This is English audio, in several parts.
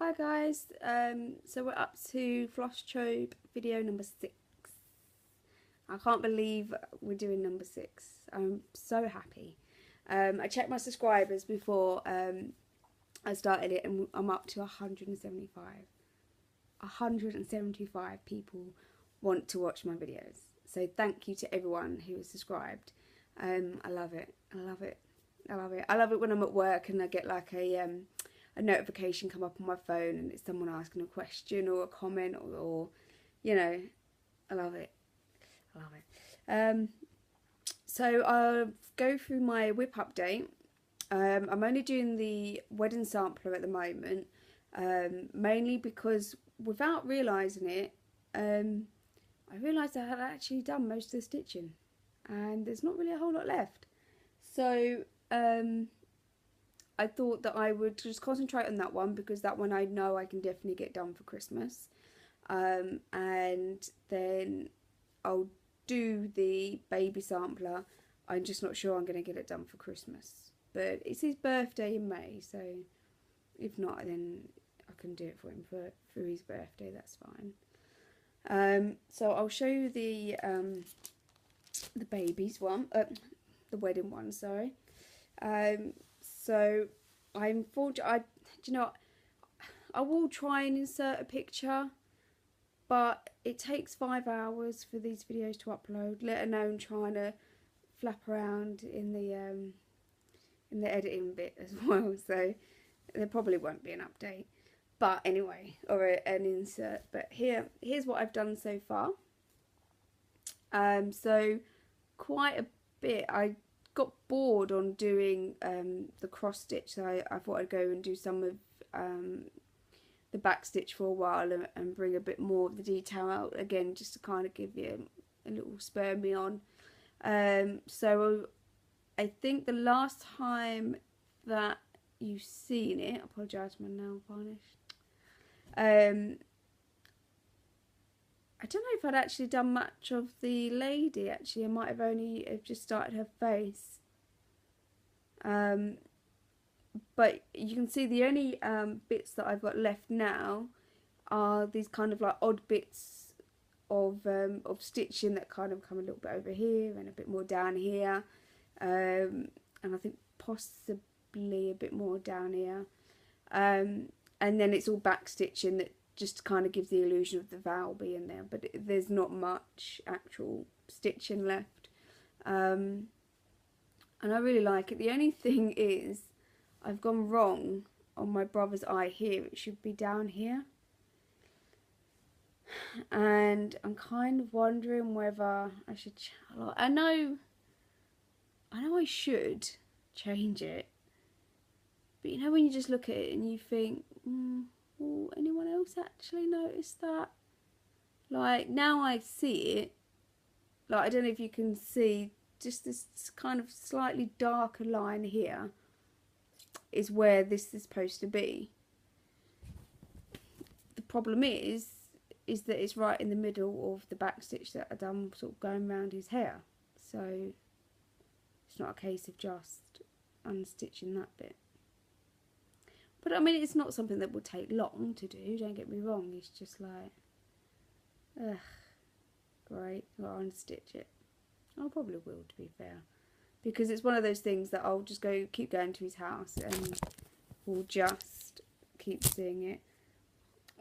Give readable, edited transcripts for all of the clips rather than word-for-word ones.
Hi guys, so we're up to Flosstube video number 6. I can't believe we're doing number 6. I'm so happy. I checked my subscribers before I started it and I'm up to 175. 175 people want to watch my videos. So thank you to everyone who is subscribed. I love it. I love it. I love it. I love it when I'm at work and I get like a notification come up on my phone and it's someone asking a question or a comment or you know, I love it. I love it. So I'll go through my whip update. I'm only doing the wedding sampler at the moment, mainly because without realising it, I realised I had actually done most of the stitching and there's not really a whole lot left. So I thought that I would just concentrate on that one because that one I know I can definitely get done for Christmas. And then I'll do the baby sampler. I'm just not sure I'm going to get it done for Christmas. But it's his birthday in May, so if not, then I can do it for him for his birthday, that's fine. So I'll show you the baby's one, the wedding one, sorry. So I'm fortunate. Do you know what? I will try and insert a picture, but it takes 5 hours for these videos to upload. Let alone trying to flap around in the editing bit as well. So there probably won't be an update. But anyway, or an insert. But here's what I've done so far. So quite a bit. I got bored on doing the cross stitch, so I thought I'd go and do some of the back stitch for a while and bring a bit more of the detail out again, just to kind of give you a little spur me on. So I think the last time that you've seen it, I apologise for my nail varnish. I don't know if I'd actually done much of the lady, actually. I might have only just started her face. But you can see the only bits that I've got left now are these kind of like odd bits of stitching that kind of come a little bit over here and a bit more down here. And I think possibly a bit more down here. And then it's all back stitching that just kind of gives the illusion of the vowel being there, but there's not much actual stitching left. And I really like it. The only thing is I've gone wrong on my brother's eye here. It should be down here. And I'm kind of wondering whether I should, I know I should change it, but you know when you just look at it and you think, will anyone else actually notice that? Like, now I see it, like, I don't know if you can see, just this kind of slightly darker line here is where this is supposed to be. The problem is that it's right in the middle of the back stitch that I done sort of going around his hair, so it's not a case of just unstitching that bit. But I mean, it's not something that will take long to do, don't get me wrong. It's just like, ugh, great, I'll unstitch it. I probably will, to be fair, because it's one of those things that I'll just keep going to his house and we'll just keep seeing it.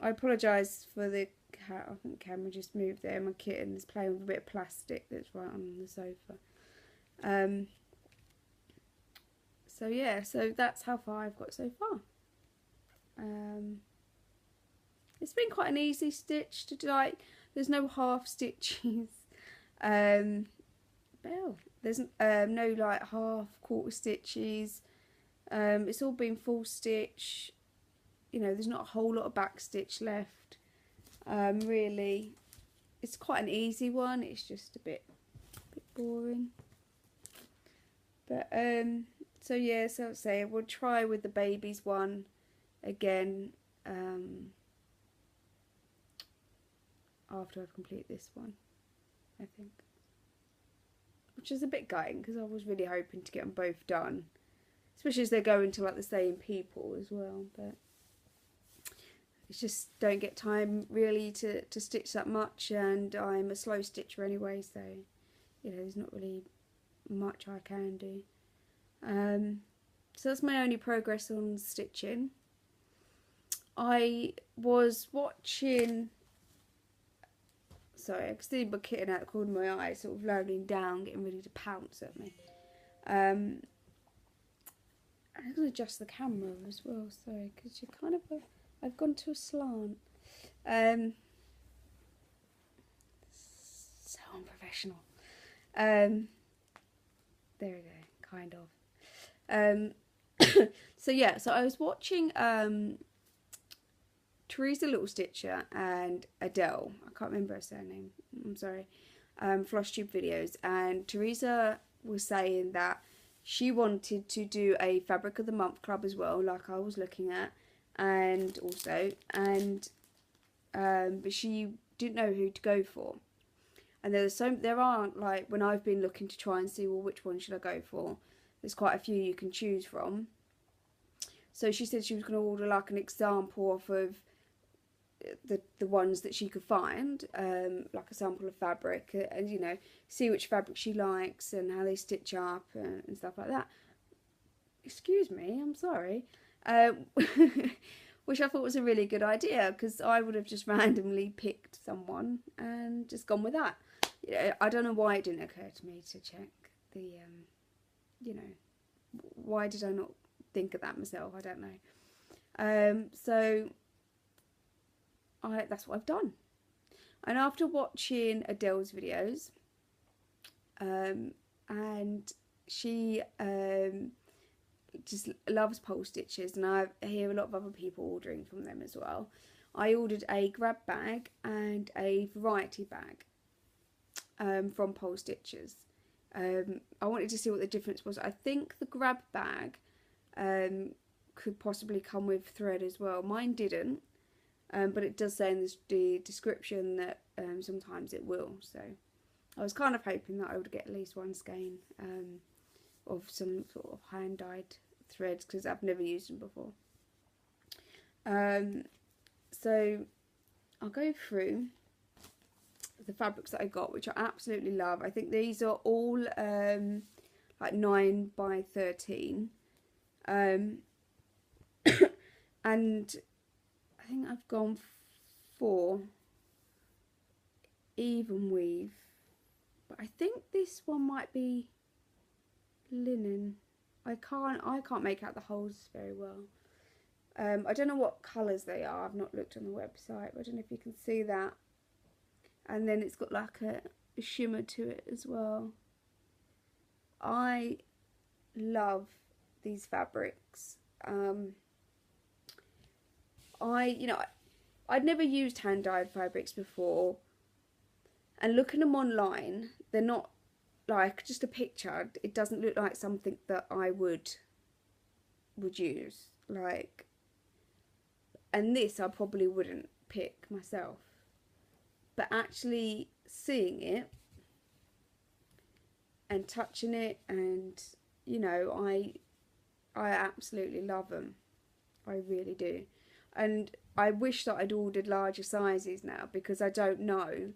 I apologise for the cat. I think the camera just moved there. My kitten is playing with a bit of plastic that's right on the sofa. So yeah, so that's how far I've got so far. It's been quite an easy stitch to do, like, there's no half stitches. Well, there's no like half quarter stitches. It's all been full stitch. You know, there's not a whole lot of back stitch left. Really, it's quite an easy one. It's just a bit boring. But so yeah, so I'll say we'll try with the babies one again after I've completed this one, I think, which is a bit gutting because I was really hoping to get them both done, especially as they're going to like the same people as well. But it's just don't get time really to stitch that much, and I'm a slow stitcher anyway, so you know, there's not really much I can do. So that's my only progress on stitching. I was watching, sorry, I can see my kitten out the corner of my eye, sort of lowering down, getting ready to pounce at me. I'm going to adjust the camera as well, sorry, because you're kind of I've gone to a slant. So unprofessional. There we go, kind of. So yeah, so I was watching Teresa Little Stitcher and Adele, I can't remember her surname, I'm sorry, Flosstube videos, and Teresa was saying that she wanted to do a Fabric of the Month club as well, like I was looking at, and but she didn't know who to go for. And there aren't, like, when I've been looking to try and see, well, which one should I go for, there's quite a few you can choose from. So she said she was going to order like an example off of the ones that she could find, like a sample of fabric, and you know, see which fabric she likes and how they stitch up and stuff like that. Excuse me, I'm sorry. Which I thought was a really good idea, because I would have just randomly picked someone and just gone with that. I don't know why it didn't occur to me to check the, you know, why did I not think of that myself? I don't know. So that's what I've done. And after watching Adele's videos, and she just loves Polstitchers, and I hear a lot of other people ordering from them as well. I ordered a grab bag and a variety bag from Polstitchers. I wanted to see what the difference was. I think the grab bag could possibly come with thread as well. Mine didn't, but it does say in the description that sometimes it will. So I was kind of hoping that I would get at least one skein of some sort of hand-dyed threads, because I've never used them before. So I'll go through the fabrics that I got, which I absolutely love. I think these are all like 9 by 13, and I think I've gone for even weave, but I think this one might be linen. I can't make out the holes very well. I don't know what colours they are. I've not looked on the website, but I don't know if you can see that. And then it's got like a shimmer to it as well. I love these fabrics. I'd never used hand-dyed fabrics before, and looking them online, they're not like just a picture. It doesn't look like something that I would use, like, and this I probably wouldn't pick myself, but actually seeing it and touching it, and you know, I absolutely love them. I really do. And I wish that I'd ordered larger sizes now, because I don't know.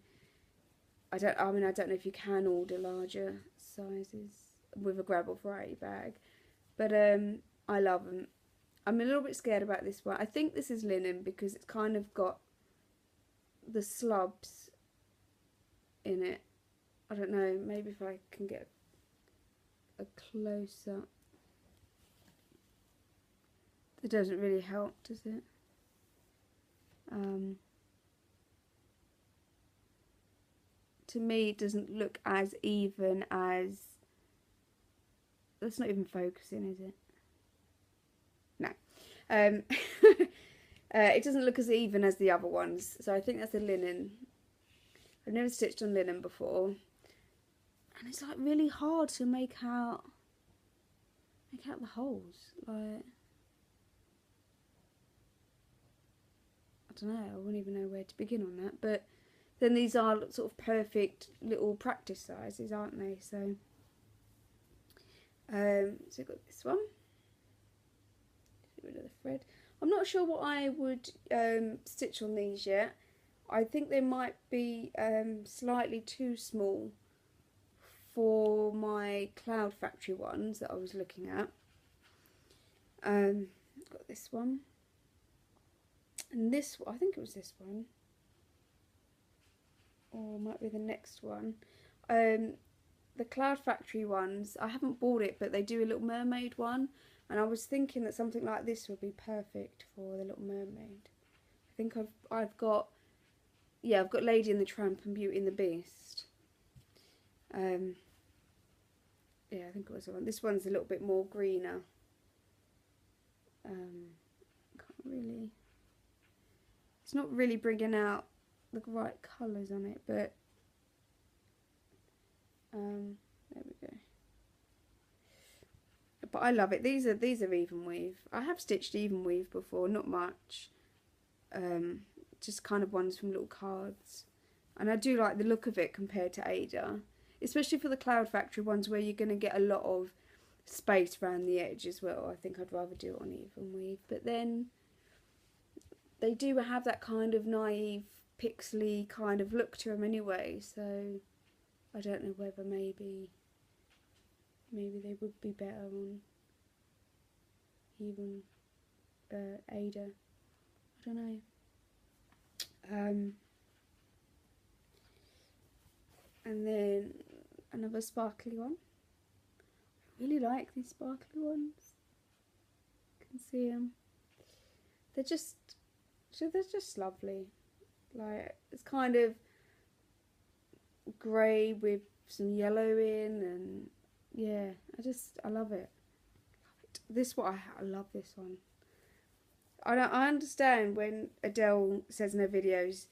I don't know if you can order larger sizes with a grab or variety bag, but I love them. I'm a little bit scared about this one. I think this is linen, because it's kind of got the slubs in it. I don't know, maybe if I can get a close-up. It doesn't really help, does it? To me, it doesn't look as even as... That's not even focusing, is it? No. It doesn't look as even as the other ones, so I think that's a linen. I've never stitched on linen before, and it's like really hard to make out the holes. Like, I don't know, I wouldn't even know where to begin on that. But then these are sort of perfect little practice sizes, aren't they? So, so I've got this one. Get rid of the thread. I'm not sure what I would stitch on these yet. I think they might be slightly too small for my Cloud Factory ones that I was looking at. Got this one. And this, I think it was this one. Or it might be the next one. The Cloud Factory ones, I haven't bought it, but they do a Little Mermaid one. And I was thinking that something like this would be perfect for the Little Mermaid. I think I've got Lady and the Tramp and Beauty and the Beast. Yeah, I think it was the one. This one's a little bit more greener. Can't really. It's not really bringing out the right colours on it, but there we go. But I love it. These are even weave. I have stitched even weave before, not much. Just kind of ones from little cards, and I do like the look of it compared to Ada, especially for the Cloud Factory ones where you're going to get a lot of space around the edge as well. I think I'd rather do it on even weave, but then they do have that kind of naive pixely kind of look to them anyway, so I don't know whether maybe they would be better on even Ada. I don't know. And then another sparkly one. I really like these sparkly ones. You can see them. They're just lovely. Like, it's kind of grey with some yellow in, and yeah, I love it. This one, I love this one. I understand when Adele says in her videos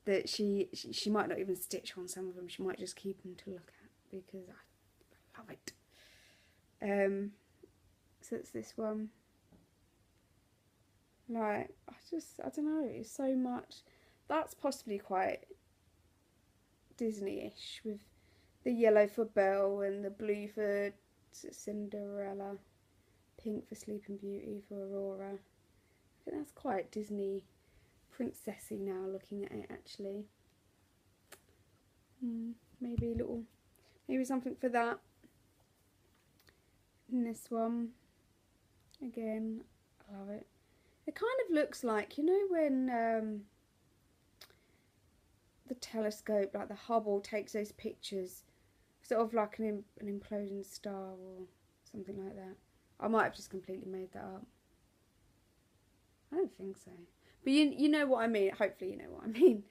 that she might not even stitch on some of them. She might just keep them to look at, because I love it. So it's this one. Like, I don't know, it's so much. That's possibly quite Disney-ish, with the yellow for Belle and the blue for Cinderella, pink for Sleeping Beauty, for Aurora. I think that's quite Disney princessy now, looking at it actually. Maybe something for that. And this one, again, I love it. It kind of looks like, you know, when the telescope, like the Hubble, takes those pictures, sort of like an imploding star or something like that. I might have just completely made that up. I don't think so. But you know what I mean. Hopefully you know what I mean.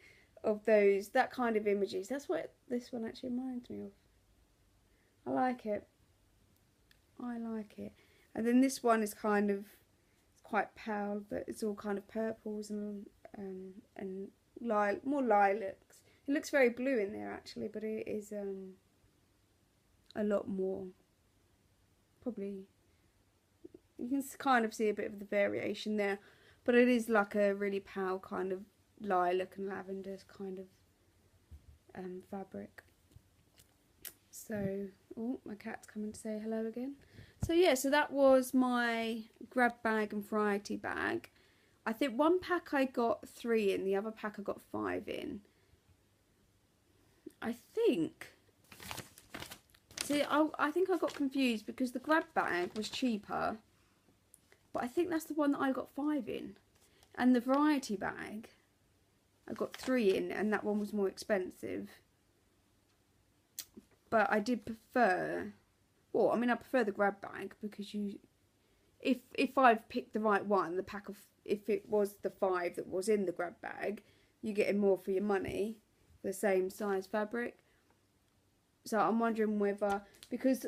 Of that kind of images. That's what this one actually reminds me of. I like it. I like it. And then this one is kind of, it's quite pale, but it's all kind of purples and more lilacs. It looks very blue in there actually, but it is a lot more. Probably you can kind of see a bit of the variation there. But it is like a really pale kind of lilac and lavender kind of fabric. So, oh, my cat's coming to say hello again. So yeah, so that was my grab bag and variety bag. I think one pack I got 3 in, the other pack I got 5 in. I think, see, I think I got confused because the grab bag was cheaper. But I think that's the one that I got 5 in. And the variety bag, I got 3 in, and that one was more expensive. But I did prefer, well, I mean, I prefer the grab bag because if I've picked the right one, the pack of, if it was the 5 that was in the grab bag, you're getting more for your money, the same size fabric. So I'm wondering whether, because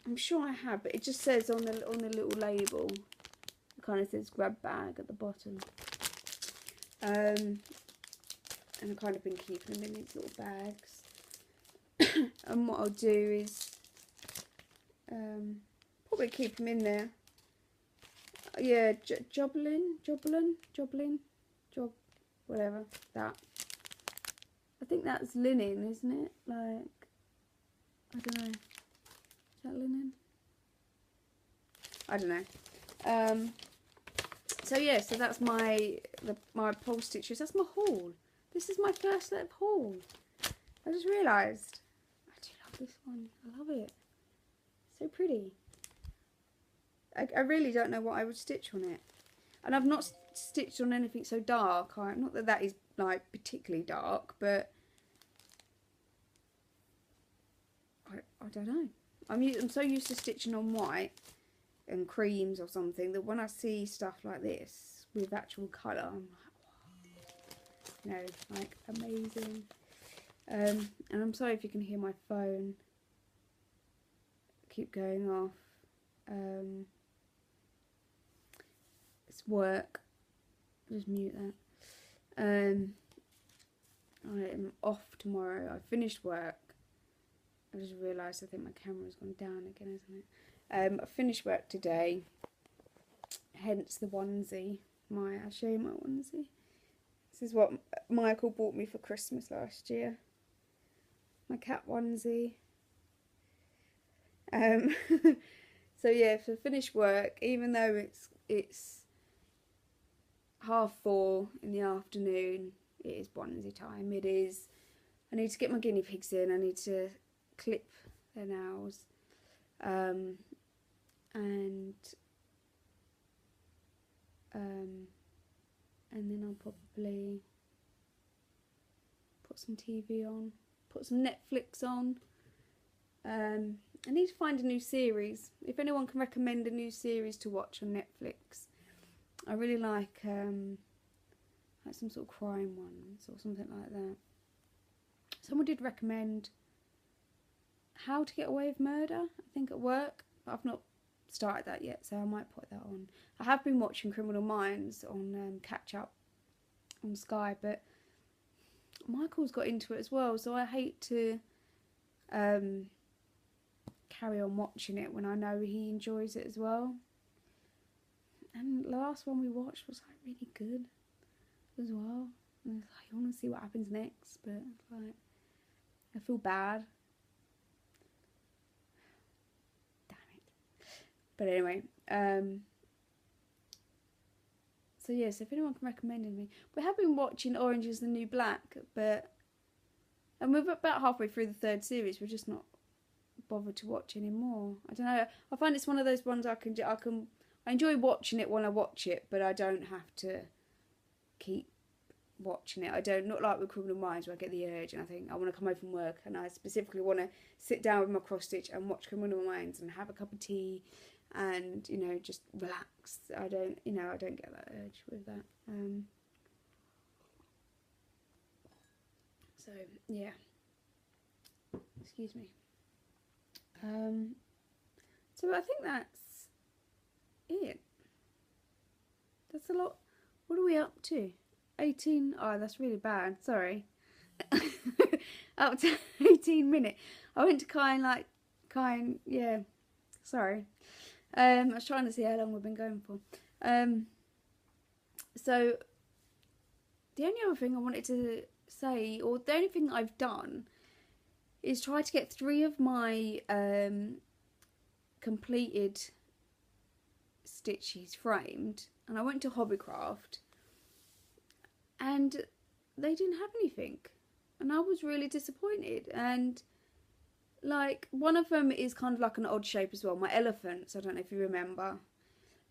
I'm sure I have, but it just says on the little label, it kind of says grab bag at the bottom. And I've kind of been keeping them in these little bags. And what I'll do is probably keep them in there. Yeah, whatever, that. I think that's linen, isn't it? Like, I don't know. Is that linen? I don't know. So yeah, so that's my Polstitchers. That's my haul. This is my first set of haul. I just realised I do love this one. I love it. So pretty. I really don't know what I would stitch on it, and I've not stitched on anything so dark. Not that that is like particularly dark, but I don't know. I'm so used to stitching on white and creams or something that when I see stuff like this with actual colour, I'm like, wow, no, like amazing. And I'm sorry if you can hear my phone keep going off. It's work. I'll just mute that. I am off tomorrow. I finished work. I just realised I think my camera's gone down again, isn't it? I finished work today, hence the onesie. I'll show you my onesie. This is what Michael bought me for Christmas last year. My cat onesie. So yeah, for finished work, even though it's 4:30 in the afternoon, it is onesie time. It is. I need to get my guinea pigs in. I need to clip their nails, and then I'll probably put some TV on, put some Netflix on. I need to find a new series. If anyone can recommend a new series to watch on Netflix, I really like some sort of crime ones or something like that. Someone did recommend How to Get Away with Murder, I think, at work, but I've not started that yet, so I might put that on. I have been watching Criminal Minds on catch up on Sky, but Michael's got into it as well, so I hate to carry on watching it when I know he enjoys it as well. And the last one we watched was like really good as well. And it's like, I want to see what happens next, but it's like, I feel bad. Damn it. But anyway, so yes, if anyone can recommend me. We have been watching Orange is the New Black, and we're about halfway through the 3rd series. We're just not bothered to watch anymore. I don't know. I find it's one of those ones I enjoy watching it when I watch it, but I don't have to keep watching it. Not like with Criminal Minds where I get the urge and I think I want to come home from work and I specifically want to sit down with my cross stitch and watch Criminal Minds and have a cup of tea and, you know, just relax. I don't get that urge with that. So yeah, excuse me. So I think that's it. That's a lot. What are we up to? 18. Oh, that's really bad. Sorry. Up to 18 minutes. I went to Kine. Yeah. Sorry. I was trying to see how long we've been going for. So the only other thing I wanted to say, or the only thing I've done, is try to get 3 of my completed stitches framed, and I went to Hobbycraft and they didn't have anything, and I was really disappointed. And like, one of them is kind of like an odd shape as well, my elephants. I don't know if you remember,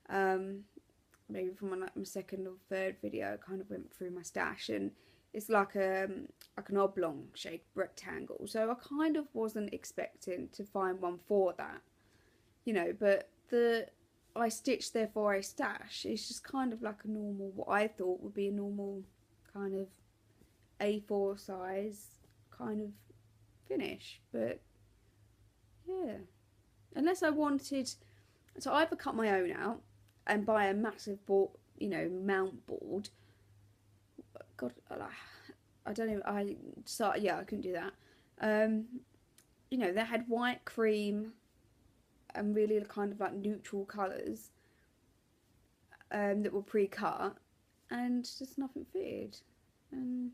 maybe from my 2nd or 3rd video, I kind of went through my stash, and it's like an oblong shaped rectangle, so I kind of wasn't expecting to find one for that, you know, but I stitched therefore a stash. It's just kind of like a normal, what I thought would be a normal kind of A4 size kind of finish, but yeah, unless I wanted to either cut my own out and buy a massive board, you know, mount board. God, I don't know. I couldn't do that. You know, they had white, cream, and really kind of like neutral colours that were pre-cut, and just nothing fitted. And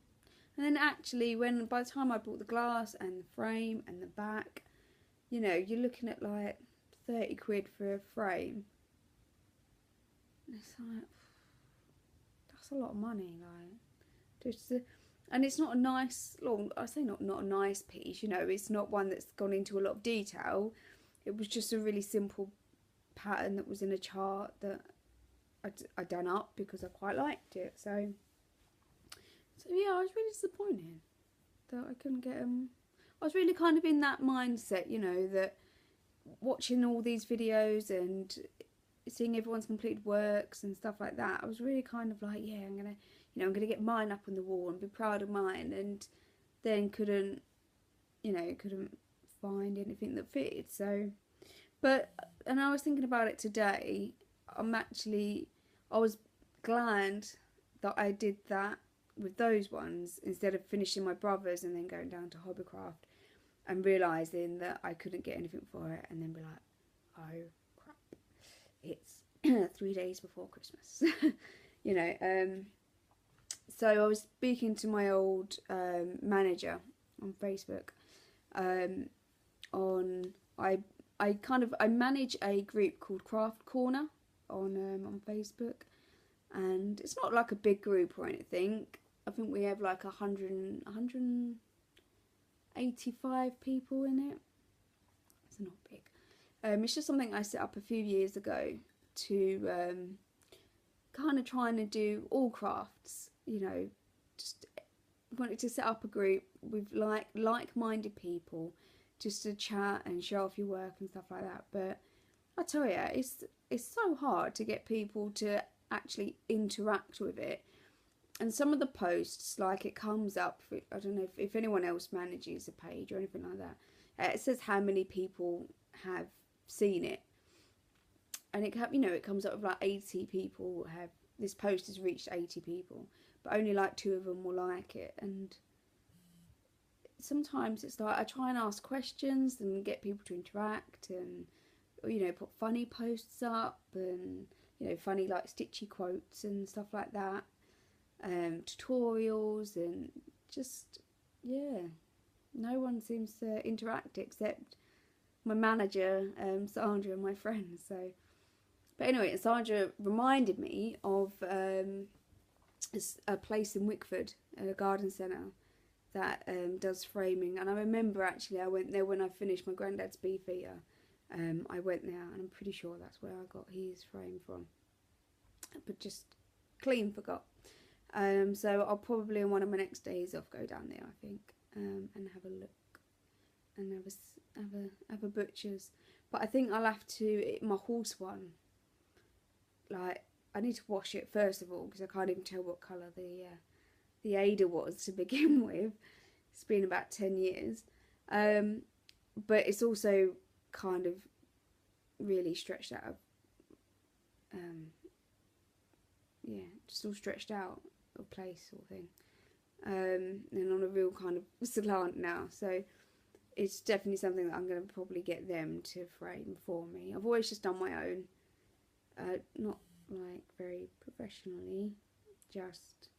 then actually, by the time I bought the glass and the frame and the back, you know, you're looking at like 30 quid for a frame. It's like, that's a lot of money, like, just and it's not a nice, well, I say not a nice piece, you know, it's not one that's gone into a lot of detail. It was just a really simple pattern that was in a chart that I'd done up because I quite liked it. So yeah, I was really disappointed that I couldn't get them. I was really kind of in that mindset, you know, that watching all these videos and seeing everyone's completed works and stuff like that, I was really kind of like, yeah, I'm gonna get mine up on the wall and be proud of mine, and then couldn't find anything that fitted. So, and I was thinking about it today. I was glad that I did that with those ones instead of finishing my brother's and then going down to Hobbycraft and realising that I couldn't get anything for it, and then be like, oh crap, it's 3 days before Christmas. You know, so I was speaking to my old manager on Facebook. I manage a group called Craft Corner on Facebook, and it's not like a big group or anything. I think we have like 185 people in it. It's not big. It's just something I set up a few years ago to kind of trying to do all crafts, you know, just wanted to set up a group with like-minded people just to chat and show off your work and stuff like that. But I tell you, it's so hard to get people to actually interact with it. And some of the posts, like, it comes up, I don't know if anyone else manages a page or anything like that, it says how many people have seen it, and it comes up with like 80 people have, this post has reached 80 people, but only like 2 of them will like it. And sometimes it's like I try and ask questions and get people to interact, and, you know, put funny posts up, and, you know, funny like stitchy quotes and stuff like that, tutorials, and just, yeah, no one seems to interact except my manager, Sandra, and my friends. So, but anyway, Sandra reminded me of a place in Wickford, a garden centre that does framing. And I remember, actually, I went there when I finished my granddad's beefeater. I went there, and I'm pretty sure that's where I got his frame from, but just clean forgot. So I'll probably on one of my next days off go down there, I think, and have a look and have a butcher's. But I think I'll have to, my horse one, like, I need to wash it first of all, because I can't even tell what colour the Ada was to begin with. It's been about 10 years. But it's also kind of really stretched out of, yeah, just all stretched out of place sort of thing. And on a real kind of slant now. So it's definitely something that I'm going to probably get them to frame for me. I've always just done my own. Not like very professionally, just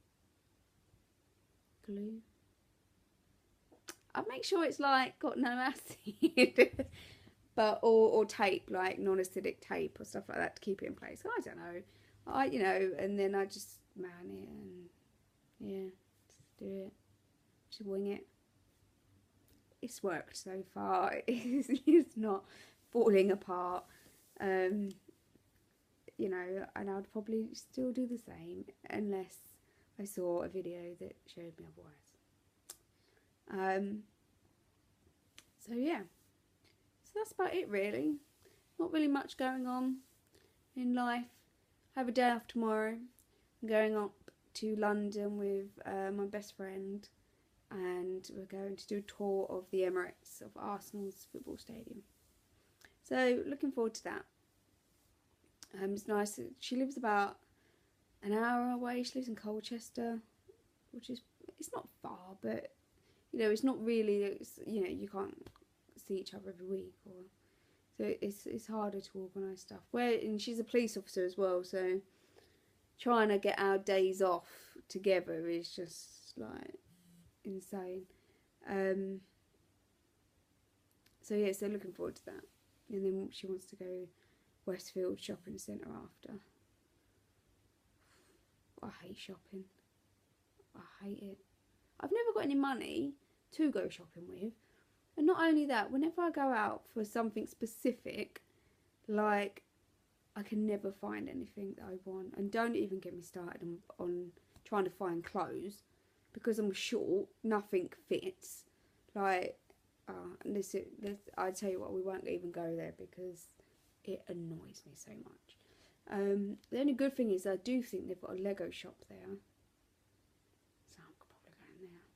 glue. I make sure it's like got no acid, but or tape, like non-acidic tape or stuff like that to keep it in place. I don't know. And then I just man it, and yeah, just do it, just wing it. It's worked so far. It's not falling apart. You know, and I'd probably still do the same unless I saw a video that showed me otherwise. So yeah, so that's about it really. Not really much going on in life. I have a day off tomorrow. I'm going up to London with my best friend, and we're going to do a tour of the Emirates, of Arsenal's football stadium. So looking forward to that. It's nice. She lives about an hour away. She lives in Colchester, which is, it's not far, but, you know, it's not really, it's, you know, you can't see each other every week, or so it's harder to organise stuff. And she's a police officer as well, so trying to get our days off together is just like insane. So yeah, so looking forward to that. And then she wants to go Westfield Shopping Centre after. I hate shopping. I hate it. I've never got any money to go shopping with. And not only that, whenever I go out for something specific, like, I can never find anything that I want. And don't even get me started on trying to find clothes. Because I'm short, nothing fits. Like, I tell you what, we won't even go there because it annoys me so much. The only good thing is I do think they've got a Lego shop there. So I'm probably going there.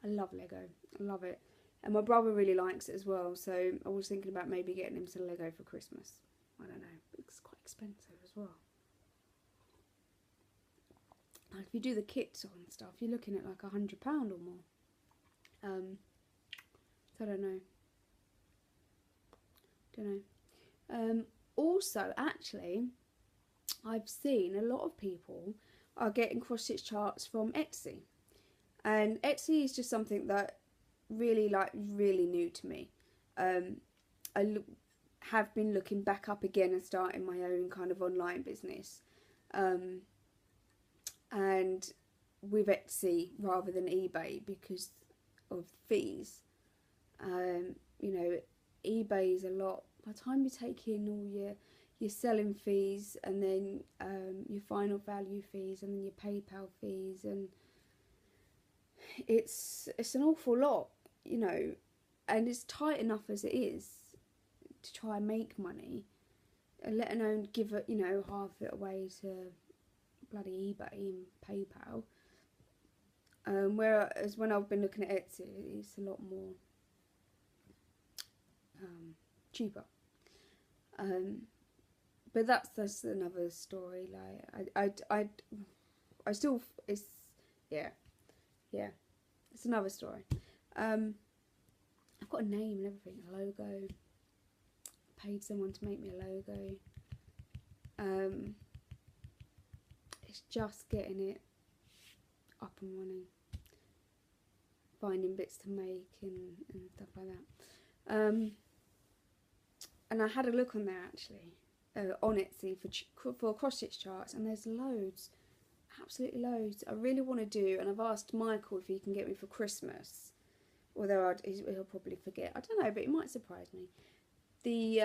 I love Lego. I love it. And my brother really likes it as well. So I was thinking about maybe getting him some Lego for Christmas. I don't know. It's quite expensive as well. Like if you do the kits on stuff, you're looking at like £100 or more. So I don't know. Also, actually, I've seen a lot of people are getting cross-stitch charts from Etsy. And Etsy is just something that really new to me. I have been looking back up again and starting my own kind of online business. And with Etsy rather than eBay because of fees. You know, eBay is a lot. By the time you take in all your selling fees and then your final value fees and then your PayPal fees, and it's an awful lot, you know, and it's tight enough as it is to try and make money, and let alone give it, you know, half it away to bloody eBay and PayPal. Whereas when I've been looking at Etsy, it's a lot more cheaper. But that's another story. Like I still, it's it's another story. I've got a name and everything, a logo. Paid someone to make me a logo. It's just getting it up and running, finding bits to make and stuff like that. And I had a look on there actually, on Etsy for cross-stitch charts, and there's loads, absolutely loads. I really want to do, and I've asked Michael if he can get me for Christmas, although he'll probably forget. I don't know, but it might surprise me. Is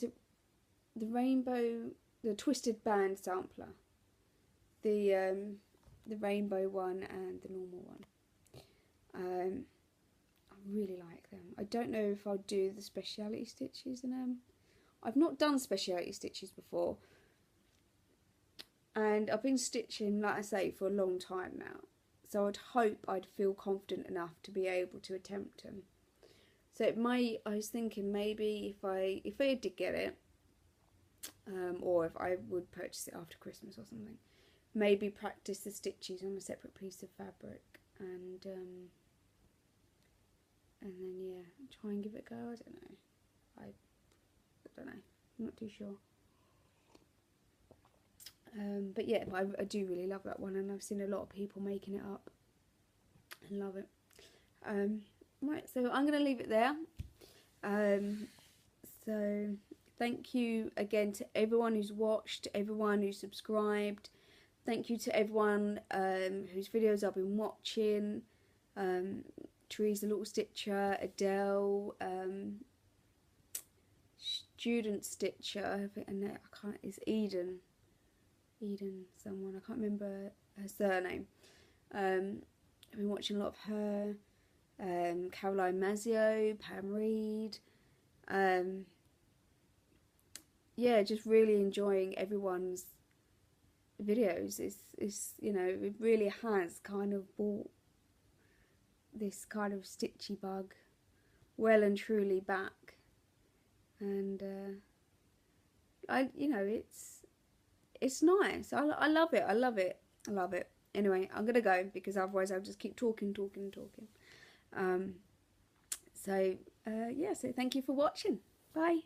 it the rainbow, the twisted band sampler, the rainbow one and the normal one. I really like them. I don't know if I'll do the speciality stitches in them. I've not done speciality stitches before, and I've been stitching, like I say, for a long time now, so I'd hope I'd feel confident enough to be able to attempt them. So I was thinking maybe if I did get it, or if I would purchase it after Christmas or something, maybe practice the stitches on a separate piece of fabric, and then yeah, try and give it a go. I don't know. I don't know. I'm not too sure. But yeah, I do really love that one, and I've seen a lot of people making it up and love it. Right, so I'm going to leave it there. So thank you again to everyone who's watched, everyone who's subscribed. Thank you to everyone whose videos I've been watching. Teresa Little Stitcher, Adele, Student Stitcher, and I can't. It's Eden someone. I can't remember her surname. I've been watching a lot of her. Caroline Mazzio, Pam Reed. Yeah, just really enjoying everyone's videos. It's you know, it really has kind of brought this kind of stitchy bug well and truly back, and it's nice. I love it. I love it. I love it. Anyway, I'm gonna go because otherwise I'll just keep talking. So thank you for watching. Bye.